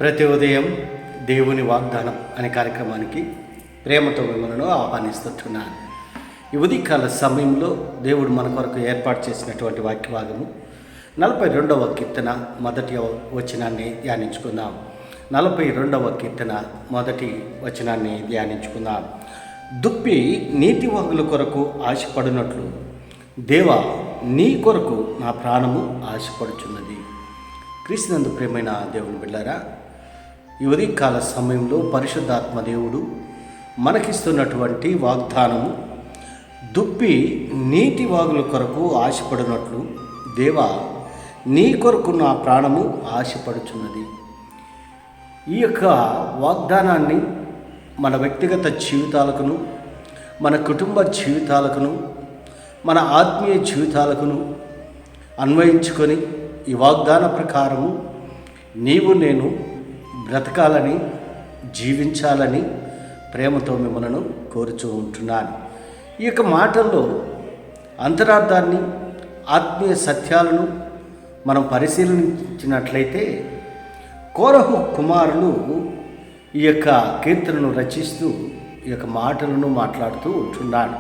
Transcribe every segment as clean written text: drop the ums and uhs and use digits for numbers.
ప్రతి ఉదయం దేవుని వాగ్దానం అనే కార్యక్రమానికి ప్రేమతో మిమ్మల్ని ఆహ్వానిస్తున్నాను. ఈ ఉదయకాల సమయంలో దేవుడు మన కొరకు ఏర్పాటు చేసినటువంటి వాక్య భాగము 42వ కీర్తన మొదటి వచనాన్ని ధ్యానించుకుందాం. 42వ కీర్తన మొదటి వచనాన్ని ధ్యానించుకుందాం. దుప్పి నీటి వాగుల కొరకు ఆశపడినట్లు దేవా నీ కొరకు నా ప్రాణము ఆశపడుచున్నది. క్రీస్తునందు ప్రియమైన దేవుని బిడ్డారా, ఈ ఉదయకాల సమయంలో పరిశుద్ధాత్మ దేవుడు మనకిస్తున్నటువంటి వాగ్దానము, దుప్పి నీటి వాగుల కొరకు ఆశపడినట్లు దేవా నీ కొరకు నా ప్రాణము ఆశపడుచున్నది. ఈ యొక్క వాగ్దానాన్ని మన వ్యక్తిగత జీవితాలకును, మన కుటుంబ జీవితాలకును, మన ఆత్మీయ జీవితాలకును అన్వయించుకొని ఈ వాగ్దాన ప్రకారము నీవు నేను బ్రతకాలని, జీవించాలని ప్రేమతో మిమ్మల్ని కోరుచూ ఉంటున్నాను. ఈ యొక్క మాటల్లో అంతరార్థాన్ని, ఆత్మీయ సత్యాలను మనం పరిశీలించినట్లయితే కోరహు కుమారులు ఈ యొక్క కీర్తనను రచిస్తూ ఈ యొక్క మాటలను మాట్లాడుతూ ఉంటున్నాడు.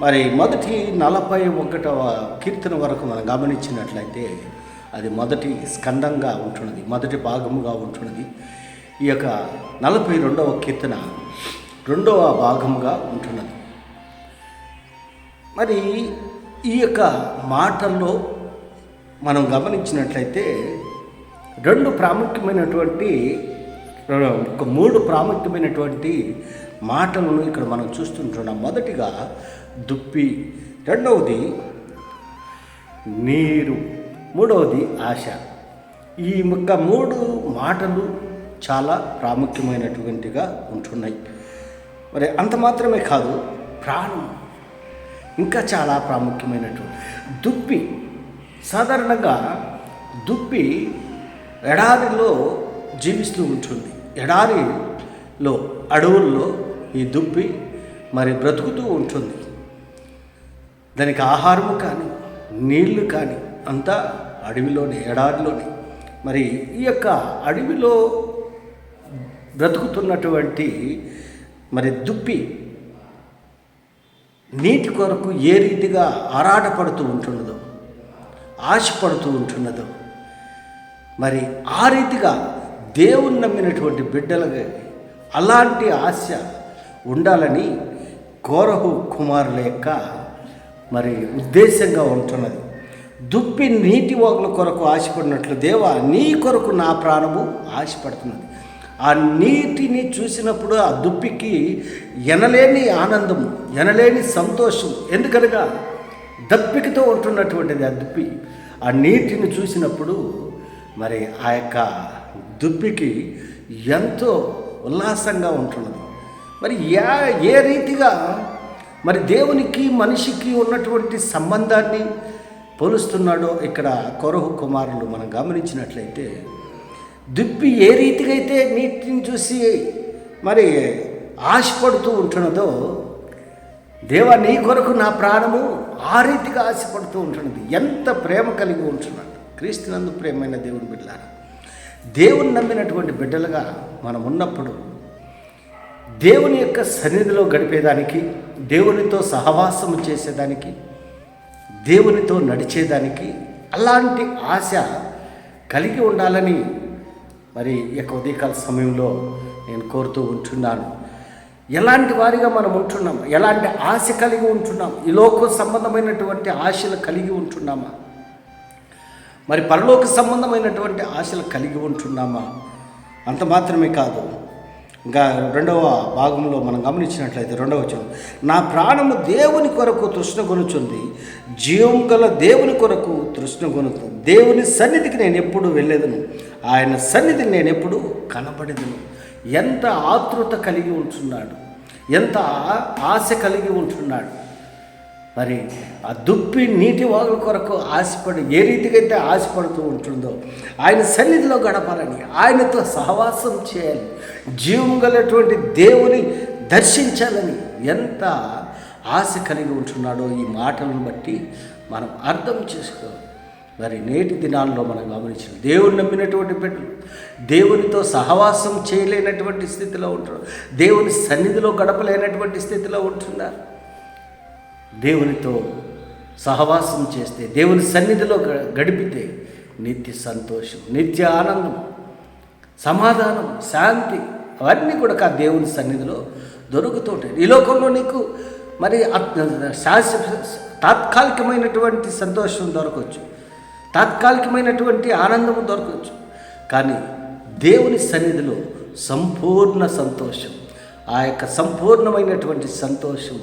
మరి మొదటి 41వ కీర్తన వరకు మనం గమనించినట్లయితే అది మొదటి స్కందంగా ఉంటున్నది, మొదటి భాగముగా ఉంటున్నది. ఈ యొక్క 42వ కీర్తన 2వ భాగముగా ఉంటున్నది. మరి ఈ యొక్క మాటల్లో మనం గమనించినట్లయితే మూడు ప్రాముఖ్యమైనటువంటి మాటలను ఇక్కడ మనం చూస్తుంటున్నాం. మొదటిగా దుప్పి, రెండవది నీరు, మూడవది ఆశ. ఈ యొక్క 3 మాటలు చాలా ప్రాముఖ్యమైనటువంటిగా ఉంటున్నాయి. మరి అంత మాత్రమే కాదు, ప్రాణం ఇంకా చాలా ప్రాముఖ్యమైనటువంటి. దుప్పి సాధారణంగా దుప్పి ఎడారిలో జీవిస్తూ ఉంటుంది. ఎడారిలో, అడవుల్లో ఈ దుప్పి మరి బ్రతుకుతూ ఉంటుంది. దానికి ఆహారము కానీ, నీళ్లు కానీ అంతా అడవిలోనే, ఎడారిలోనే. మరి ఈ యొక్క అడవిలో బ్రతుకుతున్నటువంటి మరి దుప్పి నీటి కొరకు ఏ రీతిగా ఆరాటపడుతూ ఉంటున్నదో, ఆశపడుతూ ఉంటున్నదో, మరి ఆ రీతిగా దేవుని నమ్మినటువంటి బిడ్డలకి అలాంటి ఆశ ఉండాలని కోరహు కుమారుల యొక్క మరి ఉద్దేశంగా ఉంటున్నది. దుప్పి నీటి వాగుల కొరకు ఆశపడినట్లు దేవా నీ కొరకు నా ప్రాణము ఆశపడుతున్నది. ఆ నీటిని చూసినప్పుడు ఆ దుప్పికి ఎనలేని ఆనందము, ఎనలేని సంతోషం. ఎందుకనగా దప్పికతో ఉంటున్నటువంటిది ఆ దుప్పి. ఆ నీటిని చూసినప్పుడు మరి ఆ యొక్క దుప్పికి ఎంతో ఉల్లాసంగా ఉంటున్నది. మరి ఏ రీతిగా మరి దేవునికి మనిషికి ఉన్నటువంటి సంబంధాన్ని పోలుస్తున్నాడో ఇక్కడ కోరహు కుమారులు మనం గమనించినట్లయితే, దుప్పి ఏ రీతిగా అయితే నీటిని చూసి మరి ఆశపడుతూ ఉంటున్నదో, దేవా నీ కొరకు నా ప్రాణము ఆ రీతిగా ఆశపడుతూ ఉంటున్నది. ఎంత ప్రేమ కలిగి ఉంటున్నాడు. క్రీస్తునందు ప్రేమైన దేవుని బిడ్డలారా, దేవుని నమ్మినటువంటి బిడ్డలుగా మనం ఉన్నప్పుడు దేవుని యొక్క సన్నిధిలో గడిపేదానికి, దేవునితో సహవాసము చేసేదానికి, దేవునితో నడిచేదానికి అలాంటి ఆశ కలిగి ఉండాలని మరి యొక్క ఉదయకాల సమయంలో నేను కోరుతూ ఉంటున్నాను. ఎలాంటి వారిగా మనం ఉంటున్నాం, ఎలాంటి ఆశ కలిగి ఉంటున్నాం, ఈ లోక సంబంధమైనటువంటి ఆశలు కలిగి ఉంటున్నామా, మరి పరలోక సంబంధమైనటువంటి ఆశలు కలిగి ఉంటున్నామా? అంత మాత్రమే కాదు, ఇంకా 2వ భాగంలో మనం గమనించినట్లయితే 2వ వచనం, నా ప్రాణము దేవుని కొరకు తృష్ణగొనుచుంది, జీవం గల దేవుని కొరకు తృష్ణగొనుతుంది. దేవుని సన్నిధికి నేను ఎప్పుడు వెళ్ళేదను, ఆయన సన్నిధిని నేను ఎప్పుడు కనబడేదను. ఎంత ఆతృత కలిగి ఉంటున్నాడు, ఎంత ఆశ కలిగి ఉంటున్నాడు. మరి ఆ దుప్పి నీటి వాగుల కొరకు ఆశపడి ఏ రీతిగా అయితే ఆశపడుతూ ఉంటుందో, ఆయన సన్నిధిలో గడపాలని, ఆయనతో సహవాసం చేయాలి, జీవం గలటువంటి దేవుని దర్శించాలని ఎంత ఆశ కలిగి ఉంటున్నాడో ఈ మాటలను బట్టి మనం అర్థం చేసుకోవాలి. మరి నేటి దినాల్లో మనం గమనించిన దేవుని నమ్మినటువంటి బిడ్డలు దేవునితో సహవాసం చేయలేనటువంటి స్థితిలో ఉంటారు. దేవుని సన్నిధిలో గడపలేనటువంటి స్థితిలో ఉంటున్నారు. దేవునితో సహవాసం చేస్తే, దేవుని సన్నిధిలో గడిపితే నిత్య సంతోషం, నిత్య ఆనందం, సమాధానం, శాంతి అవన్నీ కూడా ఆ దేవుని సన్నిధిలో దొరుకుతుంటాయి. ఈ లోకంలో నీకు మరి తాత్కాలికమైనటువంటి సంతోషం దొరకవచ్చు, తాత్కాలికమైనటువంటి ఆనందము దొరకవచ్చు. కానీ దేవుని సన్నిధిలో సంపూర్ణ సంతోషం, ఆ యొక్క సంపూర్ణమైనటువంటి సంతోషం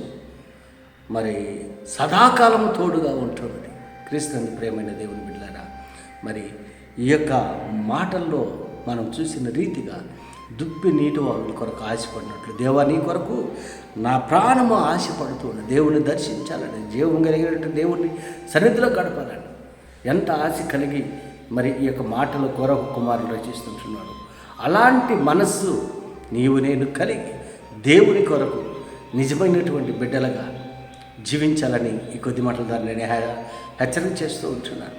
మరి సదాకాలము తోడుగా ఉంటుంది. క్రీస్తుని ప్రేమైన దేవుని బిడ్డలారా, మరి ఈ యొక్క మాటల్లో మనం చూసిన రీతిగా దుప్పి నీటి వాళ్ళ కొరకు ఆశపడినట్లు, దేవా నీ కొరకు నా ప్రాణము ఆశపడుతుంది, దేవుని దర్శించాలని, జీవం కలిగినట్టు దేవుని సన్నిధిలో గడపాలని ఎంత ఆశ కలిగి మరి ఈ యొక్క మాటలు కొరకు కుమారులు రచిస్తుంటున్నాడు. అలాంటి మనస్సు నీవు నేను కలిగి దేవుని కొరకు నిజమైనటువంటి బిడ్డలుగా జీవించాలని ఈ కొద్ది మాటల ద్వారా నేను హెచ్చరిక చేస్తూ ఉంటున్నాను.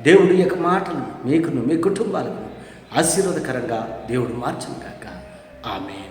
దేవుడి యొక్క మాటలు మీకును మీ కుటుంబాలకు ఆశీర్వాదకరంగా దేవుడు మార్చును గాక. ఆమేన్.